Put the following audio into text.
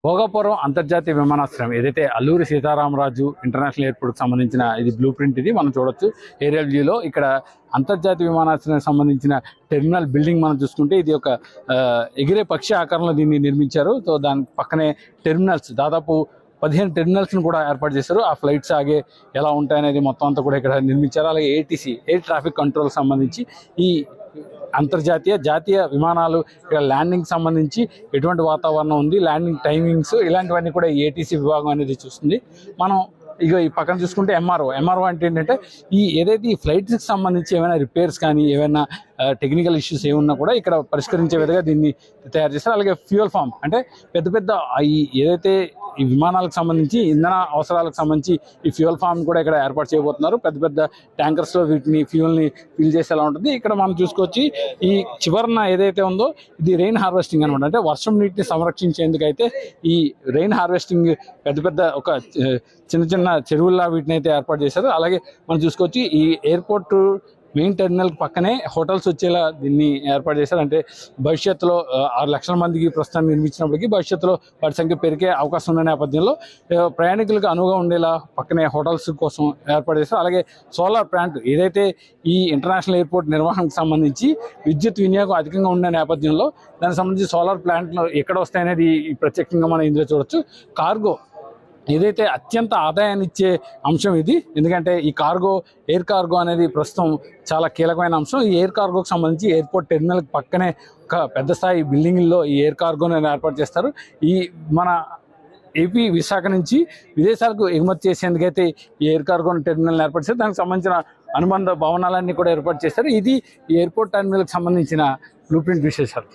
భోగాపురం అంతర్జాతీయ విమానాశ్రయం ఏదైతే అల్లూరి సీతారామరాజు ఇంటర్నేషనల్ ఎయిర్పోర్ట్కి సంబంధించిన ఇది బ్లూ ప్రింట్, ఇది మనం చూడొచ్చు ఏరియల్ వ్యూలో. ఇక్కడ అంతర్జాతీయ విమానాశ్రయానికి సంబంధించిన టెర్మినల్ బిల్డింగ్ మనం చూసుకుంటే ఇది ఒక ఎగిరే పక్షి ఆకారంలో దీన్ని నిర్మించారు. సో దాని పక్కనే టెర్మినల్స్, దాదాపు 15 టెర్మినల్స్ని కూడా ఏర్పాటు చేశారు. ఆ ఫ్లైట్స్ ఆగే ఎలా ఉంటాయనేది మొత్తం అంతా కూడా ఇక్కడ నిర్మించారు. అలాగే ఏటీసీ, ఎయిర్ ట్రాఫిక్ కంట్రోల్ సంబంధించి ఈ జాతీయ విమానాలు ఇక్కడ ల్యాండింగ్ సంబంధించి ఎటువంటి వాతావరణం ఉంది, ల్యాండింగ్ టైమింగ్స్, ఇలాంటివన్నీ కూడా ఏటీసీ విభాగం అనేది చూస్తుంది. మనం ఇక ఈ పక్కన చూసుకుంటే ఎంఆర్ఓ అంటే ఏంటంటే ఏదైతే ఈ ఫ్లైట్స్కి సంబంధించి ఏమైనా రిపేర్స్ కానీ ఏమైనా టెక్నికల్ ఇష్యూస్ ఏమున్నా కూడా ఇక్కడ పరిష్కరించే విధంగా దీన్ని తయారు చేస్తారు. అలాగే ఫ్యూయల్ ఫామ్ అంటే పెద్ద ఏదైతే ఈ విమానాలకు సంబంధించి ఇంధన అవసరాలకు సంబంధించి ఈ ఫ్యూయల్ ఫామ్ కూడా ఇక్కడ ఏర్పాటు చేయబోతున్నారు. పెద్ద ట్యాంకర్స్లో వీటిని ఫ్యూయల్ని ఫిల్ చేసేలా ఉంటుంది. ఇక్కడ మనం చూసుకోవచ్చు ఈ చివరన ఏదైతే ఉందో ఇది రెయిన్ హార్వెస్టింగ్ అనమాట. అంటే వర్షం నీటిని సంరక్షించేందుకు అయితే ఈ రెయిన్ హార్వెస్టింగ్ పెద్ద ఒక చిన్న చెరువుల్లా వీటిని అయితే ఏర్పాటు చేశారు. అలాగే మనం చూసుకోవచ్చు ఈ ఎయిర్పోర్ట్ మెయిన్ టెర్మినల్ పక్కనే హోటల్స్ వచ్చేలా దీన్ని ఏర్పాటు చేశారు. అంటే భవిష్యత్తులో 6 లక్షల మందికి ప్రస్తుతం నిర్మించినప్పటికీ భవిష్యత్తులో వాటి సంఖ్య పెరిగే అవకాశం ఉన్న నేపథ్యంలో ప్రయాణికులకు అనువుగా ఉండేలా పక్కనే హోటల్స్ కోసం ఏర్పాటు చేశారు. అలాగే సోలార్ ప్లాంట్ ఏదైతే ఈ ఇంటర్నేషనల్ ఎయిర్పోర్ట్ నిర్వహణకు సంబంధించి విద్యుత్ వినియోగం అధికంగా ఉన్న నేపథ్యంలో దానికి సంబంధించి సోలార్ ప్లాంట్లు ఎక్కడ వస్తాయనేది ప్రత్యేకంగా మనం ఇందులో చూడొచ్చు. కార్గో ఏదైతే అత్యంత ఆదాయాన్ని ఇచ్చే అంశం ఇది. ఎందుకంటే ఈ ఎయిర్ కార్గో అనేది ప్రస్తుతం చాలా కీలకమైన అంశం. ఈ ఎయిర్ కార్గోకి సంబంధించి ఎయిర్పోర్ట్ టెర్మినల్ పక్కనే ఒక పెద్ద స్థాయి బిల్డింగ్లో ఈ ఎయిర్ కార్గోని ఏర్పాటు చేస్తారు. మన ఏపీ విశాఖ నుంచి విదేశాలకు ఎగుమతి చేసేందుకైతే ఈ ఎయిర్ కార్గో టెర్మినల్ ఏర్పాటు చేస్తారు. దానికి సంబంధించిన అనుబంధ భవనాలన్నీ కూడా ఏర్పాటు చేస్తారు. ఇది ఈ ఎయిర్పోర్ట్ టెర్మినల్కి సంబంధించిన బ్లూ ప్రింట్ విశేషాలు.